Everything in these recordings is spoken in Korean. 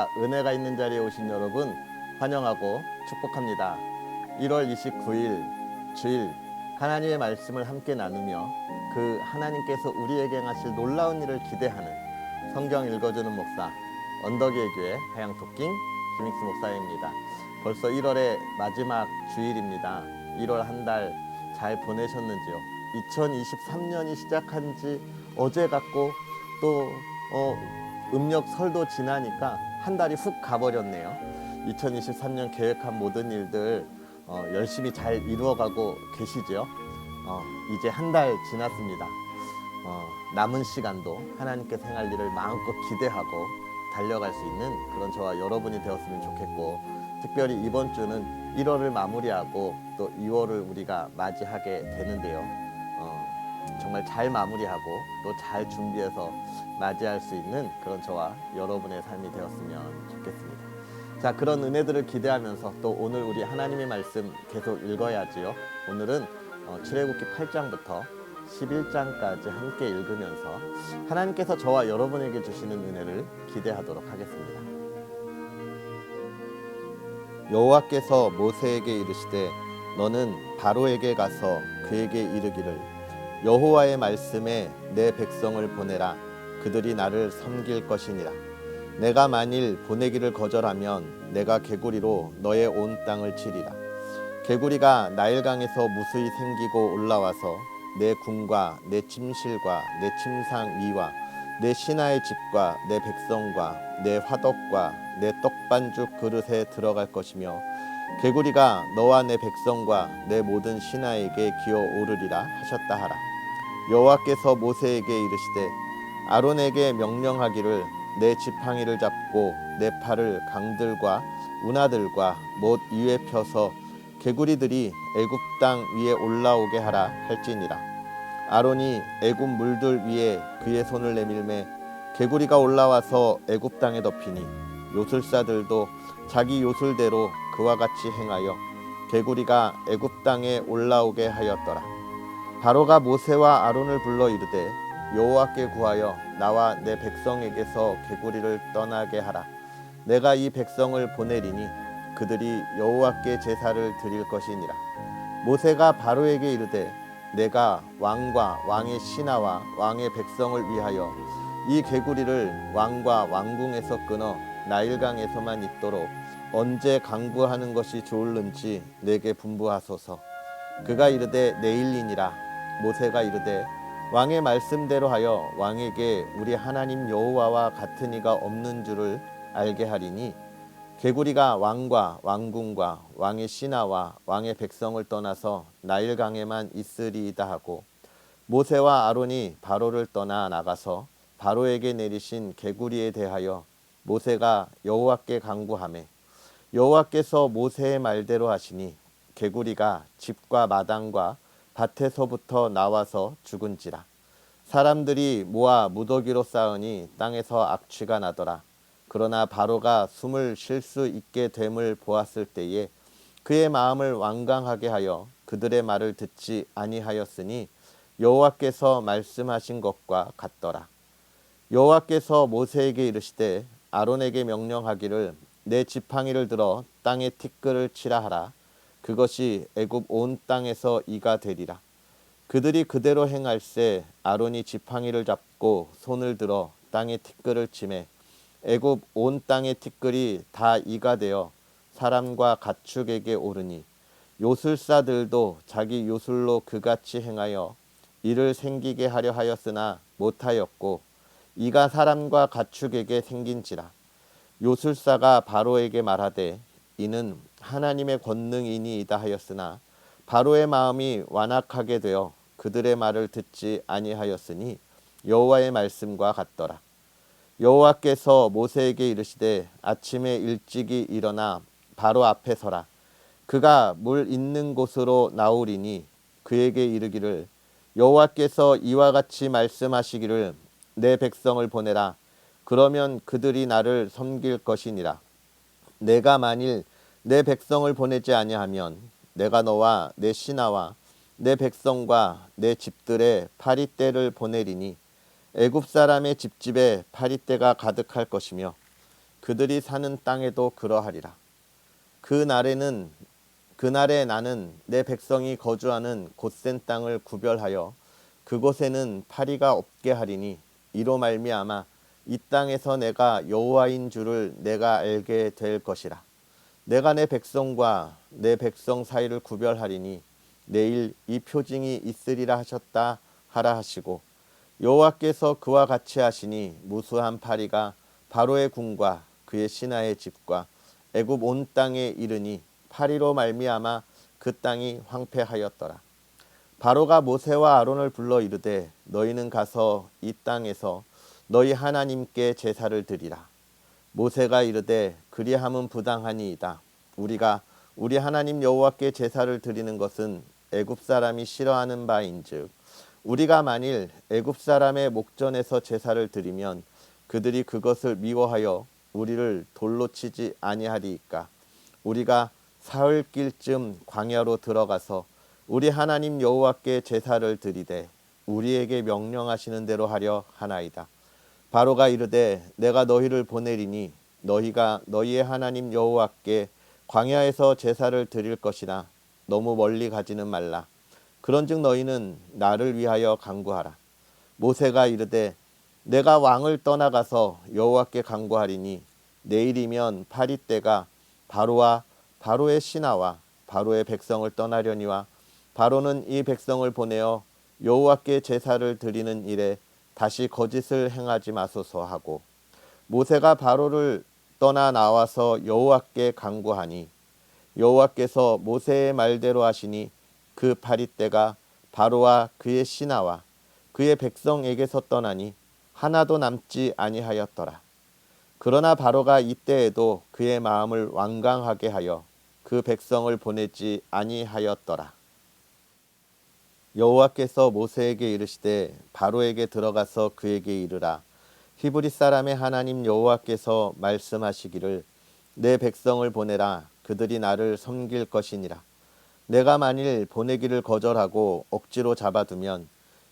날입니다. 은혜가 있는 자리에 오신 여러분 환영하고 축복합니다. 1월 29일 주일 하나님의 말씀을 함께 나누며 그 하나님께서 우리에게 행하실 놀라운 일을 기대하는 성경 읽어주는 목사 언덕의 교회 하양토킹 김익수 목사입니다. 벌써 1월의 마지막 주일입니다. 1월 한 달 잘 보내셨는지요? 2023년이 시작한 지 어제 같고 또 음력 설도 지나니까 한 달이 훅 가버렸네요. 2023년 계획한 모든 일들 열심히 잘 이루어가고 계시죠? 이제 한 달 지났습니다. 남은 시간도 하나님께서 행할 일을 마음껏 기대하고 달려갈 수 있는 그런 저와 여러분이 되었으면 좋겠고, 특별히 이번 주는 1월을 마무리하고 또 2월을 우리가 맞이하게 되는데요. 정말 잘 마무리하고 또 잘 준비해서 맞이할 수 있는 그런 저와 여러분의 삶이 되었으면 좋겠습니다. 자, 그런 은혜들을 기대하면서 또 오늘 우리 하나님의 말씀 계속 읽어야지요. 오늘은 출애굽기 8장부터 11장까지 함께 읽으면서 하나님께서 저와 여러분에게 주시는 은혜를 기대하도록 하겠습니다. 여호와께서 모세에게 이르시되 너는 바로에게 가서 그에게 이르기를 여호와의 말씀에 내 백성을 보내라. 그들이 나를 섬길 것이니라. 내가 만일 보내기를 거절하면 내가 개구리로 너의 온 땅을 치리라. 개구리가 나일강에서 무수히 생기고 올라와서 내 궁과 내 침실과 내 침상 위와 내 신하의 집과 내 백성과 내 화덕과 내 떡반죽 그릇에 들어갈 것이며 개구리가 너와 내 백성과 내 모든 신하에게 기어오르리라 하셨다 하라. 여호와께서 모세에게 이르시되 아론에게 명령하기를 내 지팡이를 잡고 내 팔을 강들과 운하들과 못 위에 펴서 개구리들이 애굽 땅 위에 올라오게 하라 할지니라. 아론이 애굽 물들 위에 그의 손을 내밀매 개구리가 올라와서 애굽 땅에 덮이니 요술사들도 자기 요술대로 그와 같이 행하여 개구리가 애굽 땅에 올라오게 하였더라. 바로가 모세와 아론을 불러 이르되 여호와께 구하여 나와 내 백성에게서 개구리를 떠나게 하라. 내가 이 백성을 보내리니 그들이 여호와께 제사를 드릴 것이니라. 모세가 바로에게 이르되 내가 왕과 왕의 신하와 왕의 백성을 위하여 이 개구리를 왕과 왕궁에서 끊어 나일강에서만 있도록 언제 강구하는 것이 좋을는지 내게 분부하소서. 그가 이르되 내일이니라. 모세가 이르되 왕의 말씀대로 하여 왕에게 우리 하나님 여호와와 같은 이가 없는 줄을 알게 하리니 개구리가 왕과 왕궁과 왕의 신하와 왕의 백성을 떠나서 나일강에만 있으리이다 하고, 모세와 아론이 바로를 떠나 나가서 바로에게 내리신 개구리에 대하여 모세가 여호와께 간구하매 여호와께서 모세의 말대로 하시니 개구리가 집과 마당과 밭에서부터 나와서 죽은지라. 사람들이 모아 무더기로 쌓으니 땅에서 악취가 나더라. 그러나 바로가 숨을 쉴 수 있게 됨을 보았을 때에 그의 마음을 완강하게 하여 그들의 말을 듣지 아니하였으니 여호와께서 말씀하신 것과 같더라. 여호와께서 모세에게 이르시되 아론에게 명령하기를 내 지팡이를 들어 땅에 티끌을 치라 하라. 그것이 애굽 온 땅에서 이가 되리라. 그들이 그대로 행할세 아론이 지팡이를 잡고 손을 들어 땅에 티끌을 치매 애굽 온 땅의 티끌이 다 이가 되어 사람과 가축에게 오르니 요술사들도 자기 요술로 그같이 행하여 이를 생기게 하려 하였으나 못하였고 이가 사람과 가축에게 생긴지라. 요술사가 바로에게 말하되 이는 하나님의 권능이니이다 하였으나 바로의 마음이 완악하게 되어 그들의 말을 듣지 아니하였으니 여호와의 말씀과 같더라. 여호와께서 모세에게 이르시되 아침에 일찍이 일어나 바로 앞에 서라. 그가 물 있는 곳으로 나오리니 그에게 이르기를 여호와께서 이와 같이 말씀하시기를 내 백성을 보내라. 그러면 그들이 나를 섬길 것이니라. 내가 만일 내 백성을 보내지 아니하면 내가 너와 내 신하와 내 백성과 내 집들에 파리떼를 보내리니 애굽 사람의 집집에 파리떼가 가득할 것이며 그들이 사는 땅에도 그러하리라. 그날에 나는 내 백성이 거주하는 곧센 땅을 구별하여 그곳에는 파리가 없게 하리니 이로 말미암아 이 땅에서 내가 여호와인 줄을 내가 알게 될 것이라. 내가 내 백성과 내 백성 사이를 구별하리니 내일 이 표징이 있으리라 하셨다 하라 하시고, 여호와께서 그와 같이 하시니 무수한 파리가 바로의 궁과 그의 신하의 집과 애굽 온 땅에 이르니 파리로 말미암아 그 땅이 황폐하였더라. 바로가 모세와 아론을 불러 이르되 너희는 가서 이 땅에서 너희 하나님께 제사를 드리라. 모세가 이르되 그리함은 부당하니이다. 우리가 우리 하나님 여호와께 제사를 드리는 것은 애굽 사람이 싫어하는 바인즉 우리가 만일 애굽 사람의 목전에서 제사를 드리면 그들이 그것을 미워하여 우리를 돌로 치지 아니하리이까. 우리가 사흘길쯤 광야로 들어가서 우리 하나님 여호와께 제사를 드리되 우리에게 명령하시는 대로 하려 하나이다. 바로가 이르되 내가 너희를 보내리니 너희가 너희의 하나님 여호와께 광야에서 제사를 드릴 것이나 너무 멀리 가지는 말라. 그런즉 너희는 나를 위하여 간구하라. 모세가 이르되 내가 왕을 떠나가서 여호와께 간구하리니 내일이면 파리 때가 바로와 바로의 신하와 바로의 백성을 떠나려니와 바로는 이 백성을 보내어 여호와께 제사를 드리는 일에 다시 거짓을 행하지 마소서 하고, 모세가 바로를 떠나 나와서 여호와께 간구하니 여호와께서 모세의 말대로 하시니 그 파리 때가 바로와 그의 신하와 그의 백성에게서 떠나니 하나도 남지 아니하였더라. 그러나 바로가 이때에도 그의 마음을 완강하게 하여 그 백성을 보내지 아니하였더라. 여호와께서 모세에게 이르시되 바로에게 들어가서 그에게 이르라. 히브리 사람의 하나님 여호와께서 말씀하시기를 내 백성을 보내라. 그들이 나를 섬길 것이니라. 내가 만일 보내기를 거절하고 억지로 잡아두면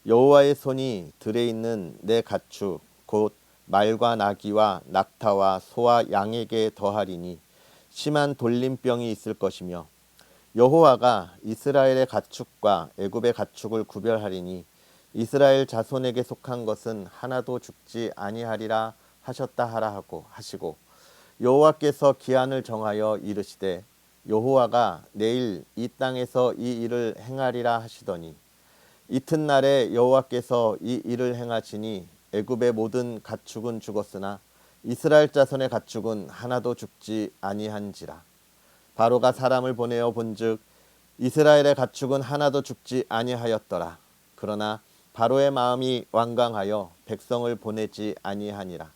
여호와의 손이 들에 있는 내 가축 곧 말과 나귀와 낙타와 소와 양에게 더하리니 심한 돌림병이 있을 것이며, 여호와가 이스라엘의 가축과 애굽의 가축을 구별하리니 이스라엘 자손에게 속한 것은 하나도 죽지 아니하리라 하셨다 하라 하고 하시고, 여호와께서 기한을 정하여 이르시되 여호와가 내일 이 땅에서 이 일을 행하리라 하시더니 이튿날에 여호와께서 이 일을 행하시니 애굽의 모든 가축은 죽었으나 이스라엘 자손의 가축은 하나도 죽지 아니한지라. 바로가 사람을 보내어 본즉 이스라엘의 가축은 하나도 죽지 아니하였더라. 그러나 바로의 마음이 완강하여 백성을 보내지 아니하니라.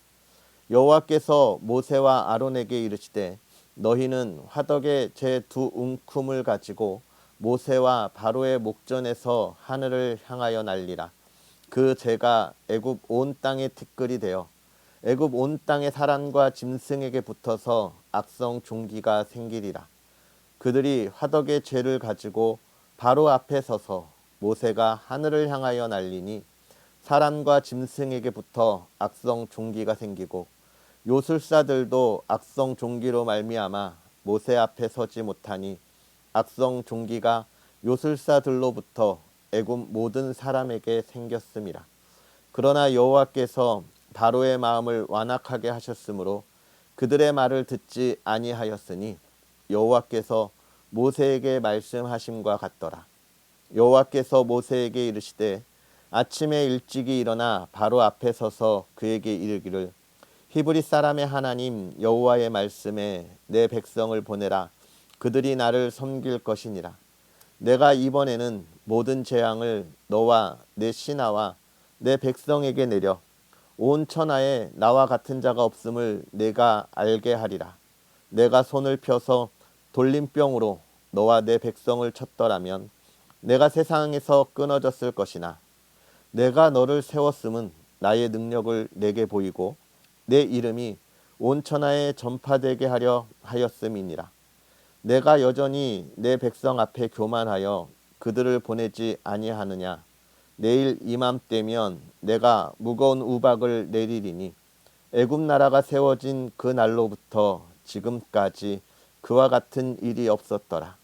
여호와께서 모세와 아론에게 이르시되 너희는 화덕에 제 두 웅큼을 가지고 모세와 바로의 목전에서 하늘을 향하여 날리라. 그 재가 애굽 온 땅의 티끌이 되어 애굽 온 땅의 사람과 짐승에게 붙어서 악성 종기가 생기리라. 그들이 화덕의 죄를 가지고 바로 앞에 서서 모세가 하늘을 향하여 날리니 사람과 짐승에게 붙어 악성 종기가 생기고 요술사들도 악성 종기로 말미암아 모세 앞에 서지 못하니 악성 종기가 요술사들로부터 애굽 모든 사람에게 생겼음이라. 그러나 여호와께서 바로의 마음을 완악하게 하셨으므로 그들의 말을 듣지 아니하였으니 여호와께서 모세에게 말씀하심과 같더라. 여호와께서 모세에게 이르시되 아침에 일찍이 일어나 바로 앞에 서서 그에게 이르기를 히브리 사람의 하나님 여호와의 말씀에 내 백성을 보내라. 그들이 나를 섬길 것이니라. 내가 이번에는 모든 재앙을 너와 내 신하와 내 백성에게 내려 온 천하에 나와 같은 자가 없음을 내가 알게 하리라. 내가 손을 펴서 돌림병으로 너와 내 백성을 쳤더라면 내가 세상에서 끊어졌을 것이나 내가 너를 세웠음은 나의 능력을 내게 보이고 내 이름이 온 천하에 전파되게 하려 하였음이니라. 내가 여전히 내 백성 앞에 교만하여 그들을 보내지 아니하느냐. 내일 이맘때면 내가 무거운 우박을 내리리니 애굽 나라가 세워진 그 날로부터 지금까지 그와 같은 일이 없었더라.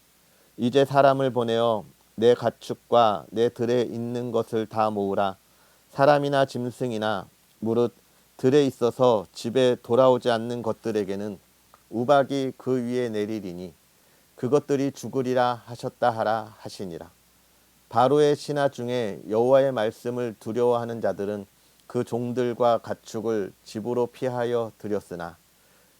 이제 사람을 보내어 내 가축과 내 들에 있는 것을 다 모으라. 사람이나 짐승이나 무릇 들에 있어서 집에 돌아오지 않는 것들에게는 우박이 그 위에 내리리니 그것들이 죽으리라 하셨다 하라 하시니라. 바로의 신하 중에 여호와의 말씀을 두려워하는 자들은 그 종들과 가축을 집으로 피하여 들였으나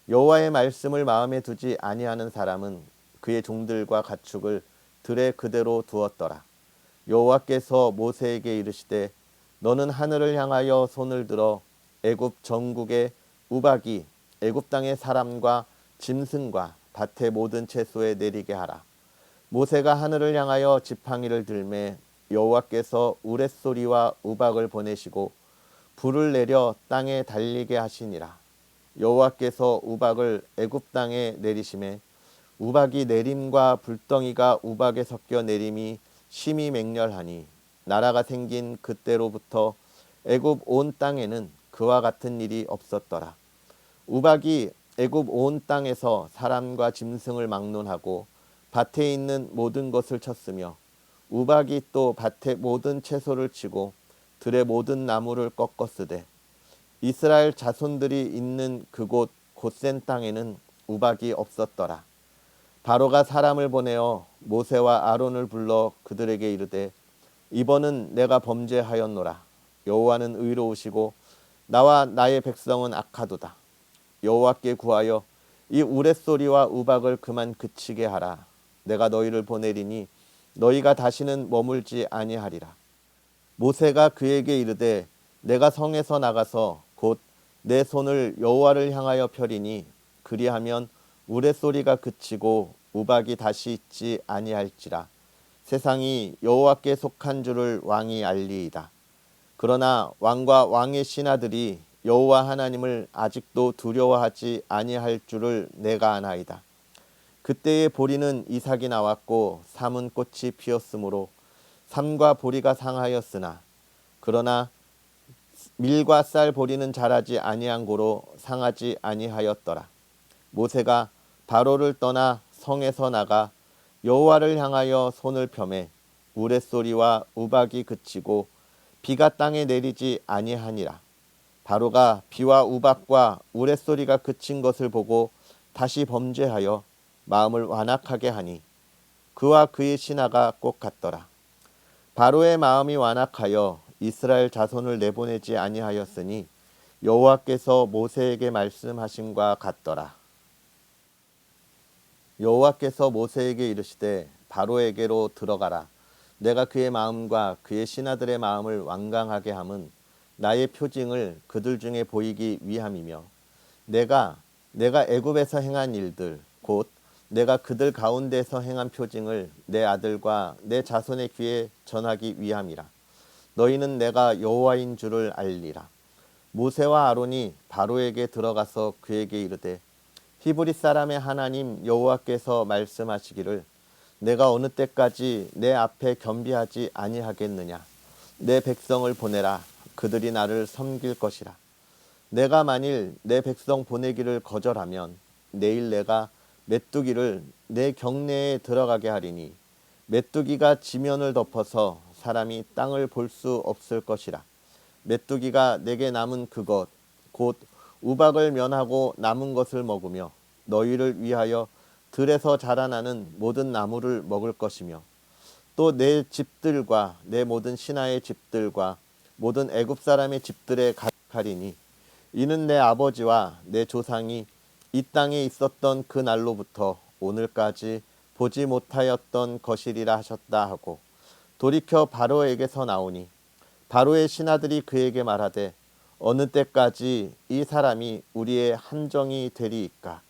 여호와의 말씀을 마음에 두지 아니하는 사람은 그의 종들과 가축을 들에 그대로 두었더라. 여호와께서 모세에게 이르시되 너는 하늘을 향하여 손을 들어 애굽 전국의 우박이 애굽 땅의 사람과 짐승과 밭의 모든 채소에 내리게 하라. 모세가 하늘을 향하여 지팡이를 들매 여호와께서 우레소리와 우박을 보내시고 불을 내려 땅에 달리게 하시니라. 여호와께서 우박을 애굽 땅에 내리심에 우박이 내림과 불덩이가 우박에 섞여 내림이 심히 맹렬하니 나라가 생긴 그때로부터 애굽 온 땅에는 그와 같은 일이 없었더라. 우박이 애굽 온 땅에서 사람과 짐승을 막론하고 밭에 있는 모든 것을 쳤으며 우박이 또 밭의 모든 채소를 치고 들의 모든 나무를 꺾었으되 이스라엘 자손들이 있는 그곳 곧센 땅에는 우박이 없었더라. 바로가 사람을 보내어 모세와 아론을 불러 그들에게 이르되 이번은 내가 범죄하였노라. 여호와는 의로우시고 나와 나의 백성은 악하도다. 여호와께 구하여 이 우레소리와 우박을 그만 그치게 하라. 내가 너희를 보내리니 너희가 다시는 머물지 아니하리라. 모세가 그에게 이르되 내가 성에서 나가서 곧 내 손을 여호와를 향하여 펴리니 그리하면 우레소리가 그치고 우박이 다시 있지 아니할지라. 세상이 여호와께 속한 줄을 왕이 알리이다. 그러나 왕과 왕의 신하들이 여호와 하나님을 아직도 두려워하지 아니할 줄을 내가 아나이다. 그때에 보리는 이삭이 나왔고 삼은 꽃이 피었으므로 삼과 보리가 상하였으나 그러나 밀과 쌀 보리는 자라지 아니한 고로 상하지 아니하였더라. 모세가 바로를 떠나 성에서 나가 여호와를 향하여 손을 펴매 우레소리와 우박이 그치고 비가 땅에 내리지 아니하니라. 바로가 비와 우박과 우레소리가 그친 것을 보고 다시 범죄하여 마음을 완악하게 하니 그와 그의 신하가 꼭 같더라. 바로의 마음이 완악하여 이스라엘 자손을 내보내지 아니하였으니 여호와께서 모세에게 말씀하심과 같더라. 여호와께서 모세에게 이르시되 바로에게로 들어가라. 내가 그의 마음과 그의 신하들의 마음을 완강하게 함은 나의 표징을 그들 중에 보이기 위함이며 내가 애굽에서 행한 일들 곧 내가 그들 가운데서 행한 표징을 내 아들과 내 자손의 귀에 전하기 위함이라. 너희는 내가 여호와인 줄을 알리라. 모세와 아론이 바로에게 들어가서 그에게 이르되 히브리 사람의 하나님 여호와께서 말씀하시기를 내가 어느 때까지 내 앞에 겸비하지 아니하겠느냐. 내 백성을 보내라. 그들이 나를 섬길 것이라. 내가 만일 내 백성 보내기를 거절하면 내일 내가 메뚜기를 내 경내에 들어가게 하리니 메뚜기가 지면을 덮어서 사람이 땅을 볼 수 없을 것이라. 메뚜기가 내게 남은 그것 곧 우박을 면하고 남은 것을 먹으며 너희를 위하여 들에서 자라나는 모든 나무를 먹을 것이며 또 내 집들과 내 모든 신하의 집들과 모든 애굽 사람의 집들에 가리니 이는 내 아버지와 내 조상이 이 땅에 있었던 그 날로부터 오늘까지 보지 못하였던 것이리라 하셨다 하고 돌이켜 바로에게서 나오니 바로의 신하들이 그에게 말하되 어느 때까지 이 사람이 우리의 함정이 되리이까.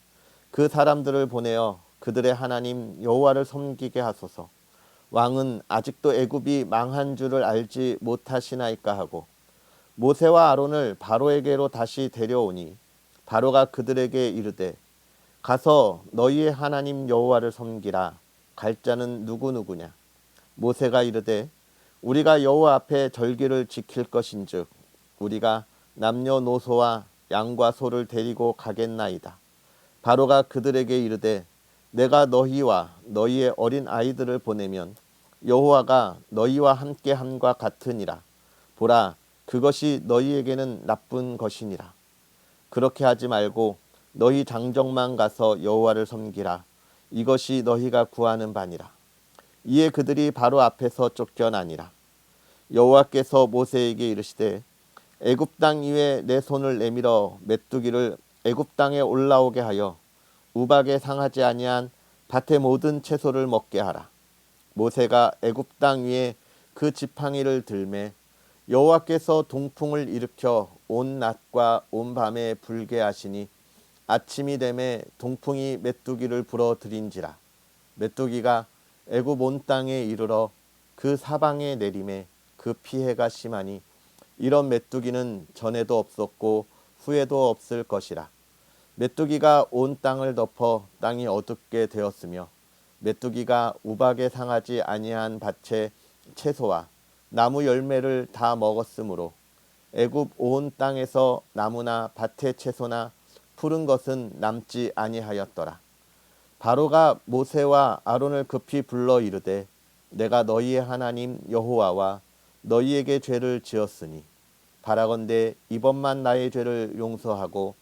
그 사람들을 보내어 그들의 하나님 여호와를 섬기게 하소서. 왕은 아직도 애굽이 망한 줄을 알지 못하시나이까 하고 모세와 아론을 바로에게로 다시 데려오니 바로가 그들에게 이르되 가서 너희의 하나님 여호와를 섬기라. 갈 자는 누구누구냐. 모세가 이르되 우리가 여호와 앞에 절기를 지킬 것인즉 우리가 남녀노소와 양과 소를 데리고 가겠나이다. 바로가 그들에게 이르되 내가 너희와 너희의 어린 아이들을 보내면 여호와가 너희와 함께 함과 같으니라. 보라, 그것이 너희에게는 나쁜 것이니라. 그렇게 하지 말고 너희 장정만 가서 여호와를 섬기라. 이것이 너희가 구하는 바니라. 이에 그들이 바로 앞에서 쫓겨나니라. 여호와께서 모세에게 이르시되 애굽 땅 위에 내 손을 내밀어 메뚜기를 애굽 땅에 올라오게 하여 우박에 상하지 아니한 밭의 모든 채소를 먹게 하라. 모세가 애굽 땅 위에 그 지팡이를 들매 여호와께서 동풍을 일으켜 온 낮과 온 밤에 불게 하시니 아침이 되매 동풍이 메뚜기를 불어들인지라. 메뚜기가 애굽 온 땅에 이르러 그 사방에 내림에 그 피해가 심하니 이런 메뚜기는 전에도 없었고 후에도 없을 것이라. 메뚜기가 온 땅을 덮어 땅이 어둡게 되었으며 메뚜기가 우박에 상하지 아니한 밭의 채소와 나무 열매를 다 먹었으므로 애굽 온 땅에서 나무나 밭의 채소나 푸른 것은 남지 아니하였더라. 바로가 모세와 아론을 급히 불러 이르되 내가 너희의 하나님 여호와와 너희에게 죄를 지었으니 바라건대 이번만 나의 죄를 용서하고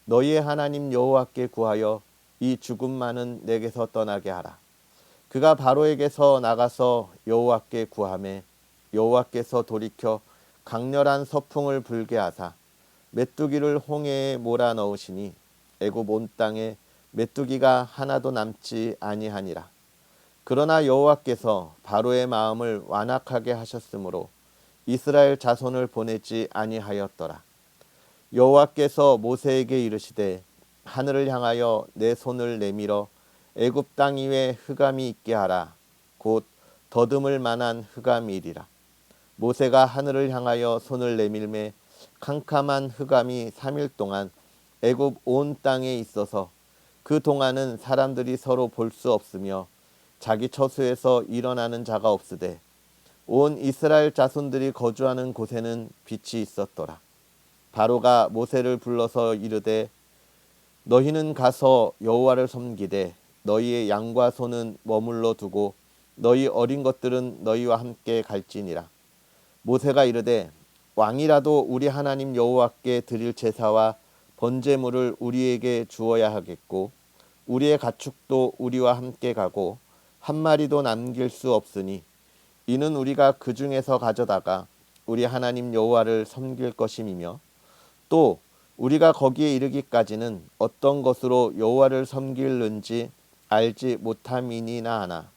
너희의 하나님 여호와께 구하여 이 죽음만은 내게서 떠나게 하라. 그가 바로에게서 나가서 여호와께 구하매 여호와께서 돌이켜 강렬한 서풍을 불게 하사 메뚜기를 홍해에 몰아 넣으시니 애굽 온 땅에 메뚜기가 하나도 남지 아니하니라. 그러나 여호와께서 바로의 마음을 완악하게 하셨으므로 이스라엘 자손을 보내지 아니하였더라. 여호와께서 모세에게 이르시되 하늘을 향하여 내 손을 내밀어 애굽 땅 위에 흑암이 있게 하라. 곧 더듬을 만한 흑암이리라. 모세가 하늘을 향하여 손을 내밀매 캄캄한 흑암이 3일 동안 애굽 온 땅에 있어서 그 동안은 사람들이 서로 볼 수 없으며 자기 처소에서 일어나는 자가 없으되 온 이스라엘 자손들이 거주하는 곳에는 빛이 있었더라. 바로가 모세를 불러서 이르되 너희는 가서 여호와를 섬기되 너희의 양과 소는 머물러 두고 너희 어린 것들은 너희와 함께 갈지니라. 모세가 이르되 왕이라도 우리 하나님 여호와께 드릴 제사와 번제물을 우리에게 주어야 하겠고 우리의 가축도 우리와 함께 가고 한 마리도 남길 수 없으니 이는 우리가 그 중에서 가져다가 우리 하나님 여호와를 섬길 것임이며 또 우리가 거기에 이르기까지는 어떤 것으로 여호와를 섬길는지 알지 못함이니나 하나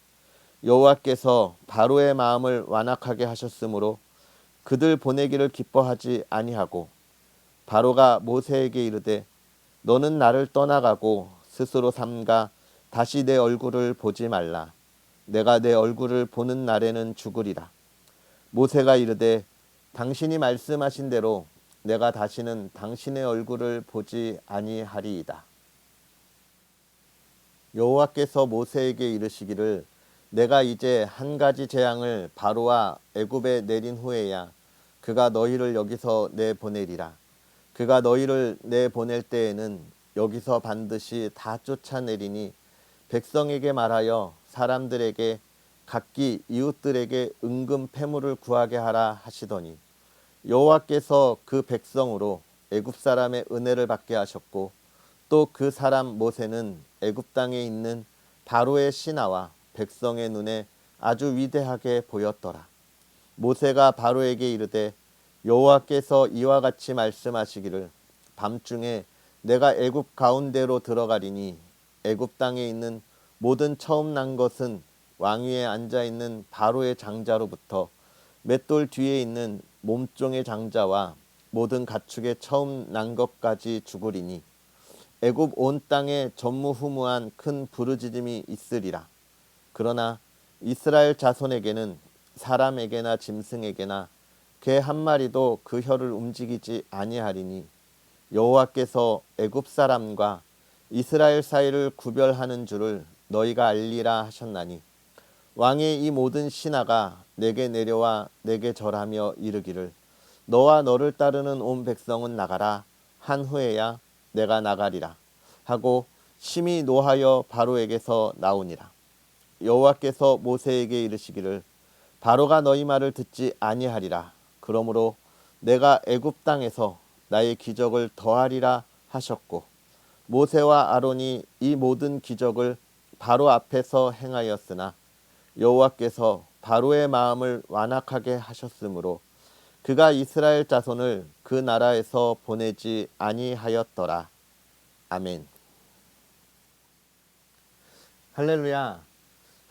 여호와께서 바로의 마음을 완악하게 하셨으므로 그들 보내기를 기뻐하지 아니하고 바로가 모세에게 이르되 너는 나를 떠나가고 스스로 삼가 다시 내 얼굴을 보지 말라. 내가 내 얼굴을 보는 날에는 죽으리라. 모세가 이르되 당신이 말씀하신 대로 내가 다시는 당신의 얼굴을 보지 아니하리이다. 여호와께서 모세에게 이르시기를 내가 이제 한 가지 재앙을 바로와 애굽에 내린 후에야 그가 너희를 여기서 내보내리라. 그가 너희를 내보낼 때에는 여기서 반드시 다 쫓아내리니 백성에게 말하여 사람들에게 각기 이웃들에게 은금 패물을 구하게 하라 하시더니 여호와께서 그 백성으로 애굽 사람의 은혜를 받게 하셨고 또 그 사람 모세는 애굽 땅에 있는 바로의 신하와 백성의 눈에 아주 위대하게 보였더라. 모세가 바로에게 이르되 여호와께서 이와 같이 말씀하시기를 밤중에 내가 애굽 가운데로 들어가리니 애굽 땅에 있는 모든 처음 난 것은 왕위에 앉아 있는 바로의 장자로부터 맷돌 뒤에 있는 몸종의 장자와 모든 가축의 처음 난 것까지 죽으리니 애굽 온 땅에 전무후무한 큰 부르짖음이 있으리라. 그러나 이스라엘 자손에게는 사람에게나 짐승에게나 개 한 마리도 그 혀를 움직이지 아니하리니 여호와께서 애굽 사람과 이스라엘 사이를 구별하는 줄을 너희가 알리라 하셨나니 왕의 이 모든 신하가 내게 내려와 내게 절하며 이르기를 너와 너를 따르는 온 백성은 나가라 한 후에야 내가 나가리라 하고 심히 노하여 바로에게서 나오니라. 여호와께서 모세에게 이르시기를 바로가 너희 말을 듣지 아니하리라. 그러므로 내가 애굽 땅에서 나의 기적을 더하리라 하셨고 모세와 아론이 이 모든 기적을 바로 앞에서 행하였으나 여호와께서 바로의 마음을 완악하게 하셨으므로 그가 이스라엘 자손을 그 나라에서 보내지 아니하였더라. 아멘. 할렐루야.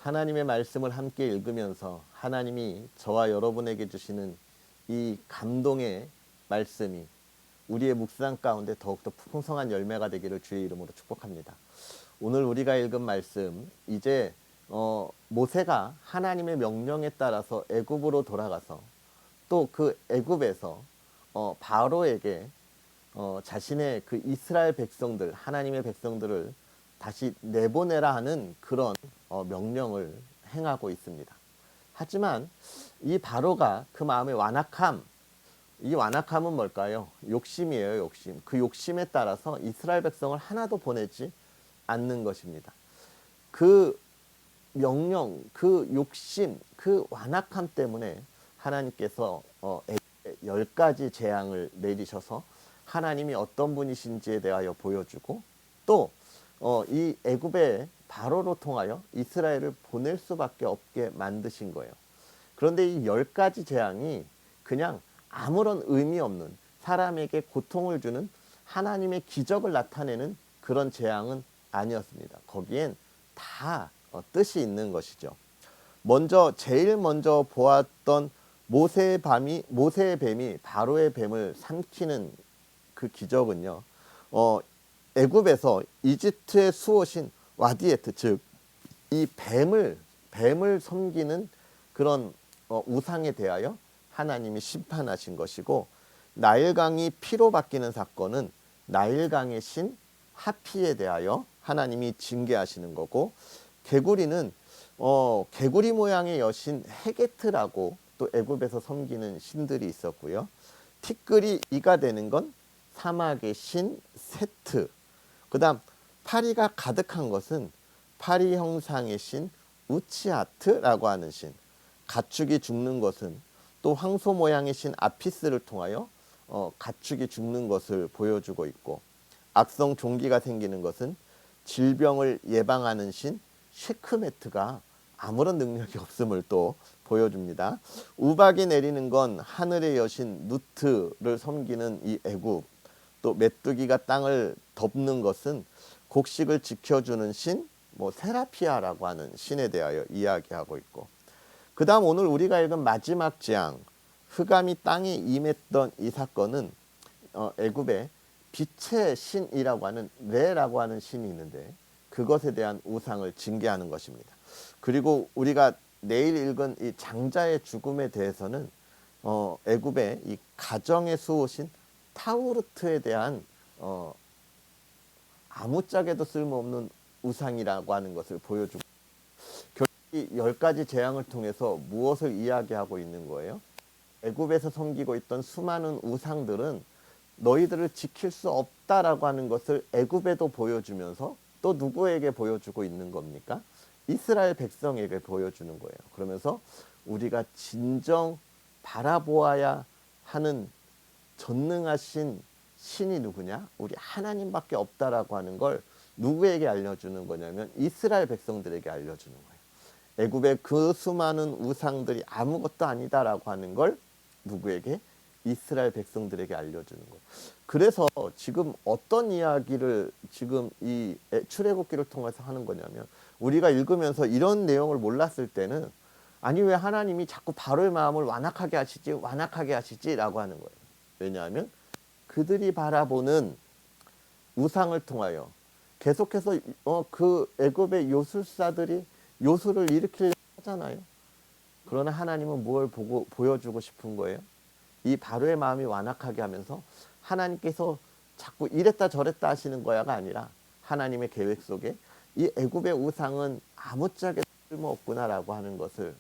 하나님의 말씀을 함께 읽으면서 하나님이 저와 여러분에게 주시는 이 감동의 말씀이 우리의 묵상 가운데 더욱더 풍성한 열매가 되기를 주의 이름으로 축복합니다. 오늘 우리가 읽은 말씀, 이제 모세가 하나님의 명령에 따라서 애굽으로 돌아가서 또 그 애굽에서 바로에게 자신의 그 이스라엘 백성들, 하나님의 백성들을 다시 내보내라 하는 그런 명령을 행하고 있습니다. 하지만 이 바로가 그 마음의 완악함, 이 완악함은 뭘까요? 욕심이에요, 욕심. 그 욕심에 따라서 이스라엘 백성을 하나도 보내지 않는 것입니다. 그 명령, 그 욕심, 그 완악함 때문에 하나님께서 10가지 재앙을 내리셔서 하나님이 어떤 분이신지에 대하여 보여주고 또 이 애굽의 바로로 통하여 이스라엘을 보낼 수밖에 없게 만드신 거예요. 그런데 이 10가지 재앙이 그냥 아무런 의미 없는, 사람에게 고통을 주는 하나님의 기적을 나타내는 그런 재앙은 아니었습니다. 거기엔 다 뜻이 있는 것이죠. 제일 먼저 보았던 모세의 뱀이 바로의 뱀을 삼키는 그 기적은요. 애굽에서 이집트의 수호신 와디에트, 즉 이 뱀을 섬기는 그런 우상에 대하여 하나님이 심판하신 것이고, 나일강이 피로 바뀌는 사건은 나일강의 신 하피에 대하여 하나님이 징계하시는 거고, 개구리는 개구리 모양의 여신 헤게트라고 또 애굽에서 섬기는 신들이 있었고요. 티끌이 이가 되는 건 사막의 신 세트. 그 다음 파리가 가득한 것은 파리 형상의 신 우치아트라고 하는 신. 가축이 죽는 것은 또 황소 모양의 신 아피스를 통하여 가축이 죽는 것을 보여주고 있고, 악성 종기가 생기는 것은 질병을 예방하는 신 셰크메트가 아무런 능력이 없음을 또 보여줍니다. 우박이 내리는 건 하늘의 여신 누트를 섬기는 이 애굽, 또 메뚜기가 땅을 덮는 것은 곡식을 지켜주는 신 세라피아라고 하는 신에 대하여 이야기하고 있고, 그 다음 오늘 우리가 읽은 마지막 재앙, 흑암이 땅에 임했던 이 사건은 애굽의 빛의 신이라고 하는 레라고 하는 신이 있는데 그것에 대한 우상을 징계하는 것입니다. 그리고 우리가 내일 읽은 이 장자의 죽음에 대해서는 애굽의 이 가정의 수호신 타우르트에 대한 아무짝에도 쓸모없는 우상이라고 하는 것을 보여주고, 결국 이 10가지 재앙을 통해서 무엇을 이야기하고 있는 거예요? 애굽에서 섬기고 있던 수많은 우상들은 너희들을 지킬 수 없다라고 하는 것을 애굽에도 보여주면서 또 누구에게 보여주고 있는 겁니까? 이스라엘 백성에게 보여주는 거예요. 그러면서 우리가 진정 바라보아야 하는 전능하신 신이 누구냐? 우리 하나님밖에 없다라고 하는 걸 누구에게 알려주는 거냐면 이스라엘 백성들에게 알려주는 거예요. 애굽의 그 수많은 우상들이 아무것도 아니다라고 하는 걸 누구에게? 이스라엘 백성들에게 알려주는 거예요. 그래서 지금 어떤 이야기를 지금 이 출애굽기를 통해서 하는 거냐면, 우리가 읽으면서 이런 내용을 몰랐을 때는 아니 왜 하나님이 자꾸 바로의 마음을 완악하게 하시지 라고 하는 거예요. 왜냐하면 그들이 바라보는 우상을 통하여 계속해서 그 애굽의 요술사들이 요술을 일으키려고 하잖아요. 그러나 하나님은 뭘 보여주고 싶은 거예요? 이 바로의 마음이 완악하게 하면서 하나님께서 자꾸 이랬다 저랬다 하시는 거야가 아니라 하나님의 계획 속에 이 애굽의 우상은 아무짝에 쓸모없구나라고 하는 것을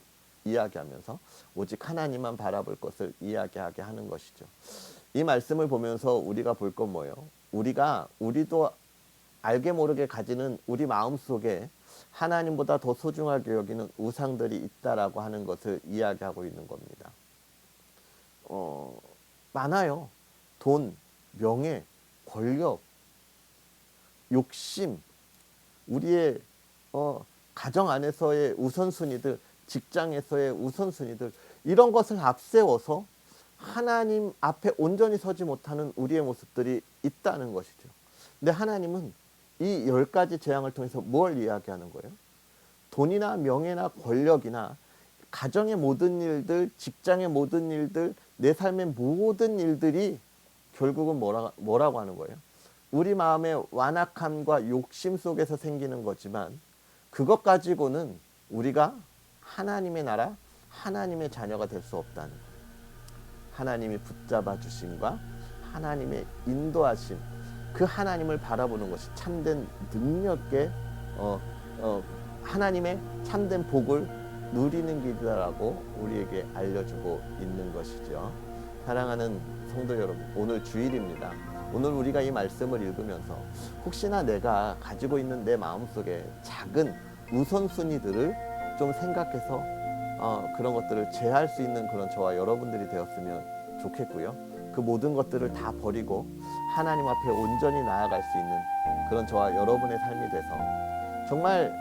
이야기하면서 오직 하나님만 바라볼 것을 이야기하게 하는 것이죠. 이 말씀을 보면서 우리가 볼 건 뭐예요? 우리도 알게 모르게 가지는 우리 마음속에 하나님보다 더 소중하게 여기는 우상들이 있다라고 하는 것을 이야기하고 있는 겁니다. 많아요. 돈, 명예, 권력, 욕심, 우리의 가정 안에서의 우선순위들, 직장에서의 우선순위들, 이런 것을 앞세워서 하나님 앞에 온전히 서지 못하는 우리의 모습들이 있다는 것이죠. 근데 하나님은 이 10가지 재앙을 통해서 뭘 이야기하는 거예요? 돈이나 명예나 권력이나 가정의 모든 일들, 직장의 모든 일들, 내 삶의 모든 일들이 결국은 뭐라고 하는 거예요? 우리 마음의 완악함과 욕심 속에서 생기는 거지만 그것 가지고는 우리가 하나님의 나라, 하나님의 자녀가 될 수 없다는 거예요. 하나님이 붙잡아 주심과 하나님의 인도하심, 그 하나님을 바라보는 것이 참된 능력의 하나님의 참된 복을 누리는 길이라고 우리에게 알려주고 있는 것이죠. 사랑하는 성도 여러분, 오늘 주일입니다. 오늘 우리가 이 말씀을 읽으면서 혹시나 내가 가지고 있는 내 마음속에 작은 우선순위들을 좀 생각해서 그런 것들을 제할 수 있는 그런 저와 여러분들이 되었으면 좋겠고요. 그 모든 것들을 다 버리고 하나님 앞에 온전히 나아갈 수 있는 그런 저와 여러분의 삶이 돼서 정말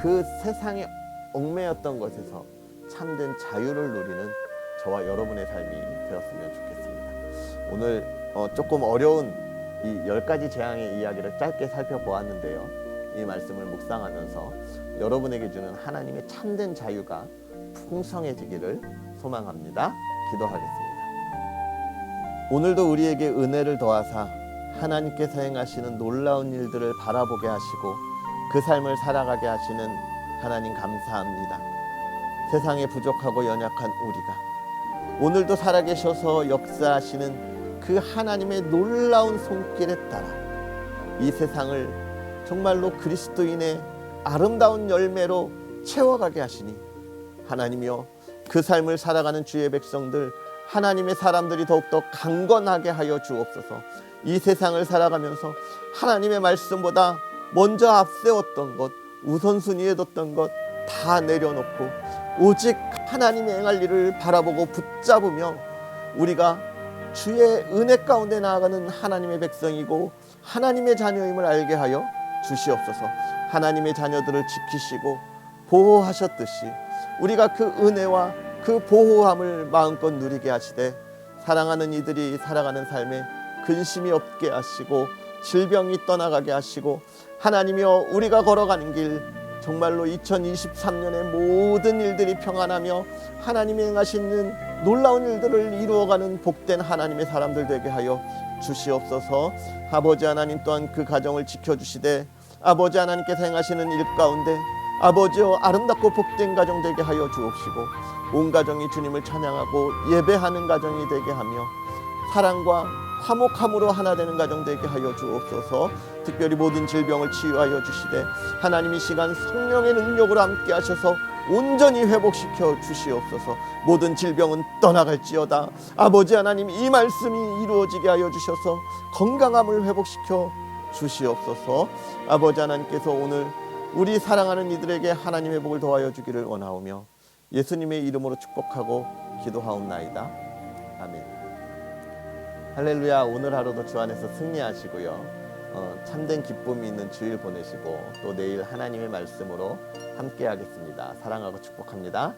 그 세상에 얽매였던 것에서 참된 자유를 누리는 저와 여러분의 삶이 되었으면 좋겠습니다. 오늘 조금 어려운 이 10가지 재앙의 이야기를 짧게 살펴보았는데요. 이 말씀을 묵상하면서 여러분에게 주는 하나님의 참된 자유가 풍성해지기를 소망합니다. 기도하겠습니다. 오늘도 우리에게 은혜를 더하사 하나님께서 행하시는 놀라운 일들을 바라보게 하시고 그 삶을 살아가게 하시는 하나님 감사합니다. 세상에 부족하고 연약한 우리가 오늘도 살아계셔서 역사하시는 그 하나님의 놀라운 손길에 따라 이 세상을 정말로 그리스도인의 아름다운 열매로 채워가게 하시니 하나님이여, 그 삶을 살아가는 주의 백성들, 하나님의 사람들이 더욱더 강건하게 하여 주옵소서. 이 세상을 살아가면서 하나님의 말씀보다 먼저 앞세웠던 것, 우선순위에 뒀던 것 다 내려놓고 오직 하나님의 행할 일을 바라보고 붙잡으며 우리가 주의 은혜 가운데 나아가는 하나님의 백성이고 하나님의 자녀임을 알게 하여 주시옵소서. 하나님의 자녀들을 지키시고 보호하셨듯이 우리가 그 은혜와 그 보호함을 마음껏 누리게 하시되 사랑하는 이들이 살아가는 삶에 근심이 없게 하시고 질병이 떠나가게 하시고 하나님이여, 우리가 걸어가는 길 정말로 2023년의 모든 일들이 평안하며 하나님이 행하시는 놀라운 일들을 이루어가는 복된 하나님의 사람들 되게 하여 주시옵소서. 아버지 하나님 또한 그 가정을 지켜주시되 아버지 하나님께서 행하시는 일 가운데 아버지여, 아름답고 복된 가정 되게 하여 주옵시고 온 가정이 주님을 찬양하고 예배하는 가정이 되게 하며 사랑과 화목함으로 하나 되는 가정 되게 하여 주옵소서. 특별히 모든 질병을 치유하여 주시되 하나님 이 시간 성령의 능력으로 함께 하셔서 온전히 회복시켜 주시옵소서. 모든 질병은 떠나갈지어다. 아버지 하나님, 이 말씀이 이루어지게 하여 주셔서 건강함을 회복시켜 주시옵소서. 아버지 하나님께서 오늘 우리 사랑하는 이들에게 하나님의 복을 더하여 주기를 원하오며 예수님의 이름으로 축복하고 기도하옵나이다. 아멘. 할렐루야. 오늘 하루도 주 안에서 승리하시고요. 참된 기쁨이 있는 주일 보내시고 또 내일 하나님의 말씀으로 함께 하겠습니다. 사랑하고 축복합니다.